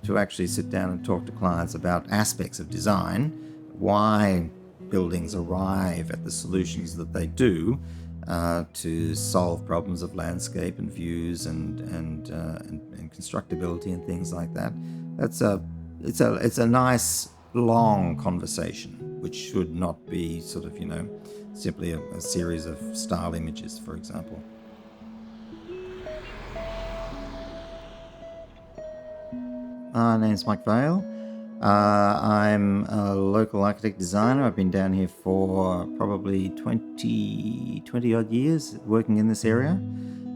To actually sit down and talk to clients about aspects of design, why buildings arrive at the solutions that they do to solve problems of landscape and views and constructability and things like that. It's a nice long conversation, which should not be sort of simply a series of style images, for example. My name's Mike Vail. I'm a local architect designer. I've been down here for probably 20 odd years working in this area.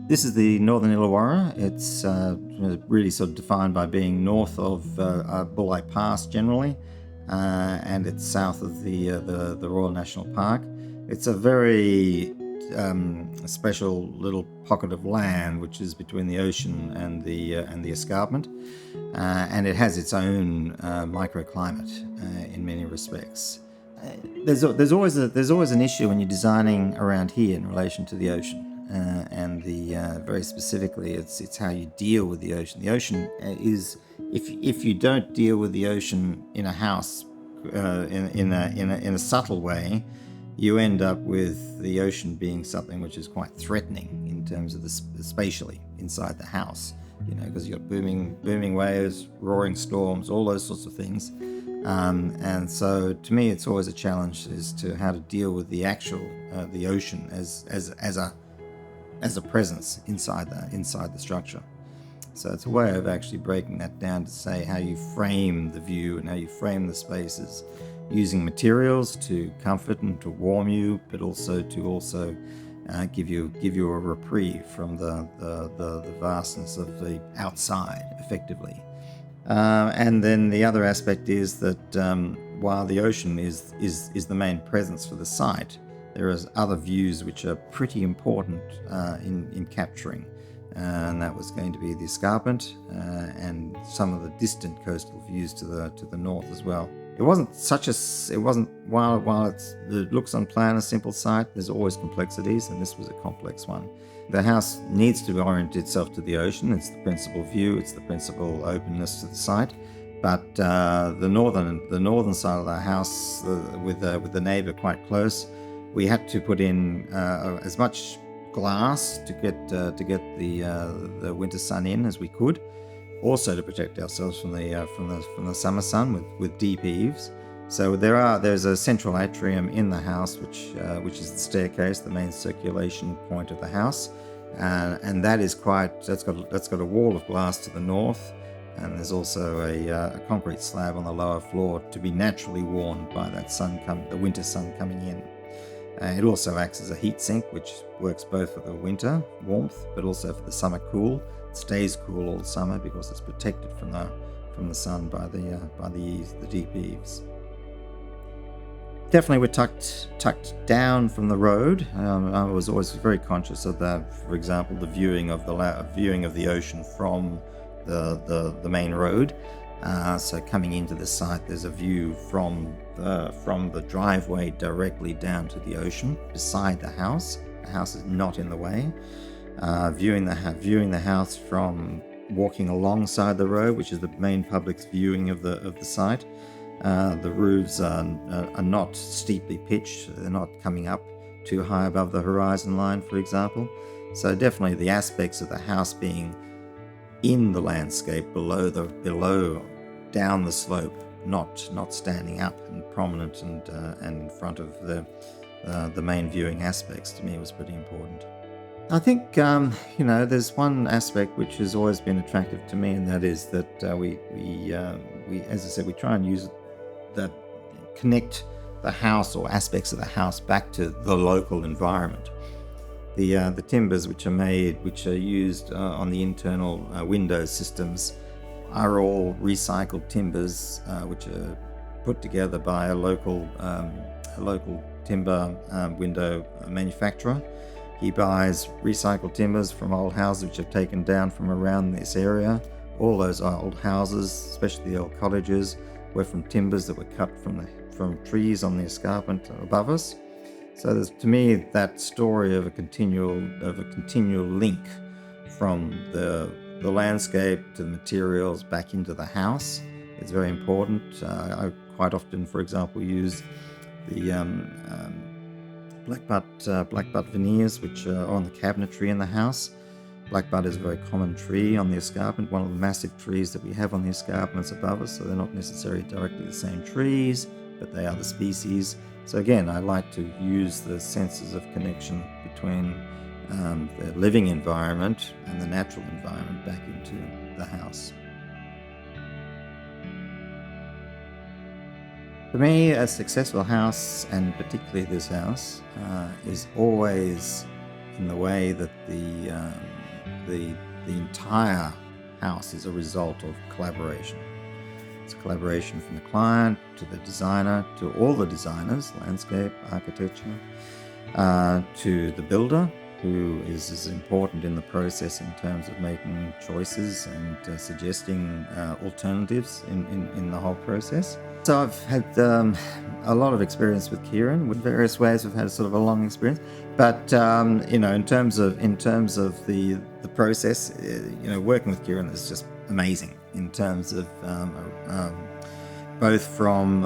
This is the northern Illawarra. It's really sort of defined by being north of Bulli Pass generally, and it's south of the Royal National Park. It's a very special little pocket of land which is between the ocean and the escarpment, and it has its own microclimate in many respects. There's always an issue when you're designing around here in relation to the ocean, and very specifically, it's how you deal with the ocean. The ocean is, if you don't deal with the ocean in a house in a subtle way, you end up with the ocean being something which is quite threatening in terms of the spatially inside the house, because you've got booming waves, roaring storms, all those sorts of things. And so to me, it's always a challenge as to how to deal with the actual the ocean as a presence inside the structure. So it's a way of actually breaking that down to say how you frame the view and how you frame the spaces, using materials to comfort and to warm you, but also to give you a reprieve from the vastness of the outside, effectively. And then the other aspect is that while the ocean is the main presence for the site, there are other views which are pretty important in capturing, and that was going to be the escarpment and some of the distant coastal views to the north as well. It wasn't while it looks on plan a simple site, there's always complexities, and this was a complex one. The house needs to orient itself to the ocean. It's the principal view, it's the principal openness to the site. But the northern side of the house, with the neighbour quite close, we had to put in as much glass to get the winter sun in as we could. Also to protect ourselves from the summer sun with deep eaves. So there's a central atrium in the house which is the staircase, the main circulation point of the house, and that's got a wall of glass to the north, and there's also a concrete slab on the lower floor to be naturally warmed by that the winter sun coming in. It also acts as a heat sink, which works both for the winter warmth but also for the summer cool. It stays cool all summer because it's protected from the sun by the deep eaves. Definitely, we're tucked down from the road. I was always very conscious of that. For example, the viewing of the ocean from the main road. So coming into the site, there's a view from the driveway directly down to the ocean beside the house. The house is not in the way. Viewing the house from walking alongside the road, which is the main public's viewing of the site. The roofs are not steeply pitched. They're not coming up too high above the horizon line, for example. So definitely the aspects of the house being in the landscape below down the slope, not standing up and prominent and in front of the main viewing aspects, to me was pretty important. I think there's one aspect which has always been attractive to me, and that is that we as I said, we try and use that, connect the house or aspects of the house back to the local environment. The timbers which are used on the internal window systems are all recycled timbers which are put together by a local timber window manufacturer. He buys recycled timbers from old houses which are taken down from around this area. All those old houses, especially the old cottages, were from timbers that were cut from trees on the escarpment above us. So there's, to me, that story of a continual link from the landscape to the materials back into the house is very important. I quite often, for example, use the blackbutt veneers, which are on the cabinetry in the house. Blackbutt is a very common tree on the escarpment, one of the massive trees that we have on the escarpments above us, so they're not necessarily directly the same trees, but they are the species. So again, I like to use the senses of connection between the living environment and the natural environment back into the house. For me, a successful house, and particularly this house, is always in the way that the entire house is a result of collaboration. It's collaboration from the client to the designer, to all the designers, landscape, architecture, to the builder, who is as important in the process in terms of making choices and suggesting alternatives in the whole process. So I've had a lot of experience with Kieran with various ways. We've had sort of a long experience, but in terms of the process, working with Kieran is just amazing in terms of both from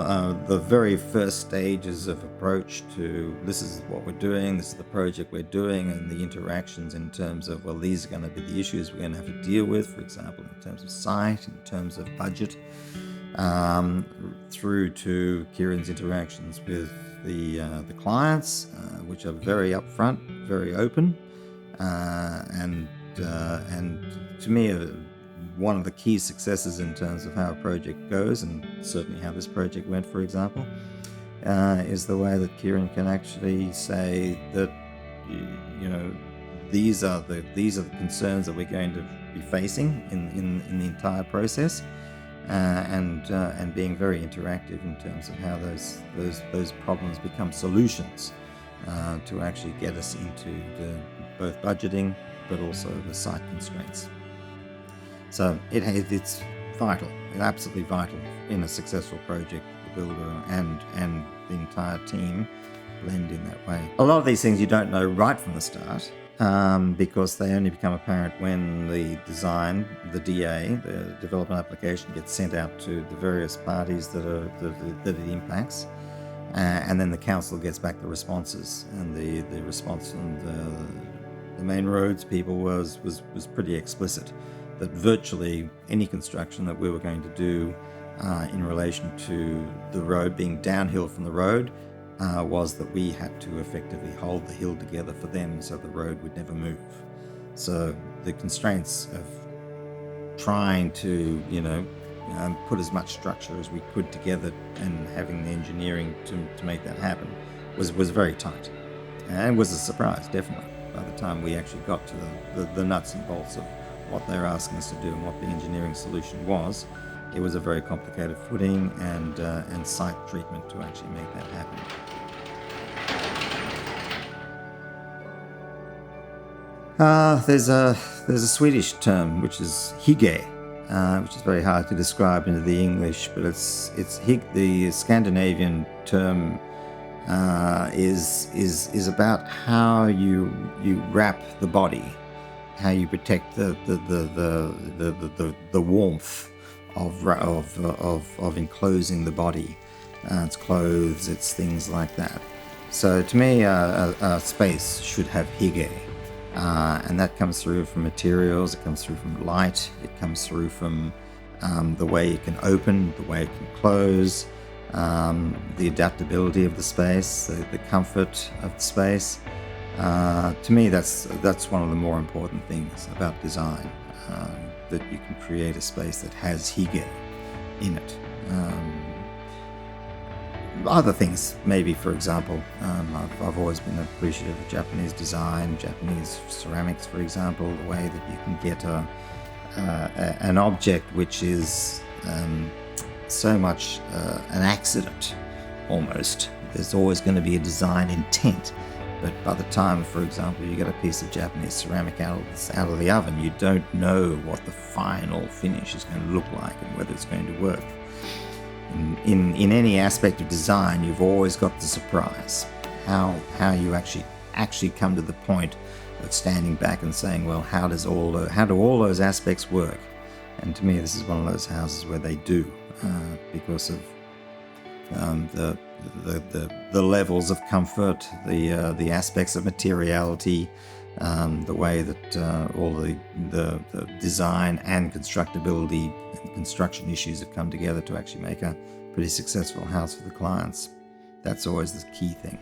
the very first stages of approach to this is what we're doing, this is the project we're doing, and the interactions in terms of, well, these are going to be the issues we're going to have to deal with, for example, in terms of site, in terms of budget, through to Kieran's interactions with the clients, which are very upfront, very open, and to me, one of the key successes in terms of how a project goes, and certainly how this project went, for example, is the way that Kieran can actually say that these are the concerns that we're going to be facing in the entire process. And being very interactive in terms of how those problems become solutions to actually get us into both budgeting but also the site constraints. So it's vital, it's absolutely vital in a successful project, the builder and the entire team blend in that way. A lot of these things you don't know right from the start, because they only become apparent when the design, the DA, the development application, gets sent out to the various parties that it impacts, and then the council gets back the responses. And the response from the main roads people was pretty explicit that virtually any construction that we were going to do in relation to the road being downhill from the road was that we had to effectively hold the hill together for them so the road would never move. So the constraints of trying to, put as much structure as we could together and having the engineering to make that happen was very tight. And was a surprise, definitely, by the time we actually got to the nuts and bolts of what they were asking us to do and what the engineering solution was. It was a very complicated footing and site treatment to actually make that happen. There's a Swedish term which is hygge, which is very hard to describe into the English, but it's the Scandinavian term is about how you wrap the body, how you protect the warmth of enclosing the body. It's clothes, it's things like that. So to me, a space should have hygge, and that comes through from materials, it comes through from light, it comes through from the way it can open, the way it can close, the adaptability of the space, the comfort of the space. To me, that's one of the more important things about design, that you can create a space that has hygge in it. Other things, maybe, for example, I've always been appreciative of Japanese design, Japanese ceramics, for example, the way that you can get an object which is so much an accident, almost. There's always going to be a design intent. But by the time, for example, you get a piece of Japanese ceramic out of the oven, you don't know what the final finish is going to look like and whether it's going to work. In any aspect of design, you've always got the surprise. how you actually come to the point of standing back and saying, well, how do all those aspects work? And to me, this is one of those houses where they do, because of the levels of comfort, the aspects of materiality, the way that all the design and constructability and construction issues have come together to actually make a pretty successful house for the clients. That's always the key thing.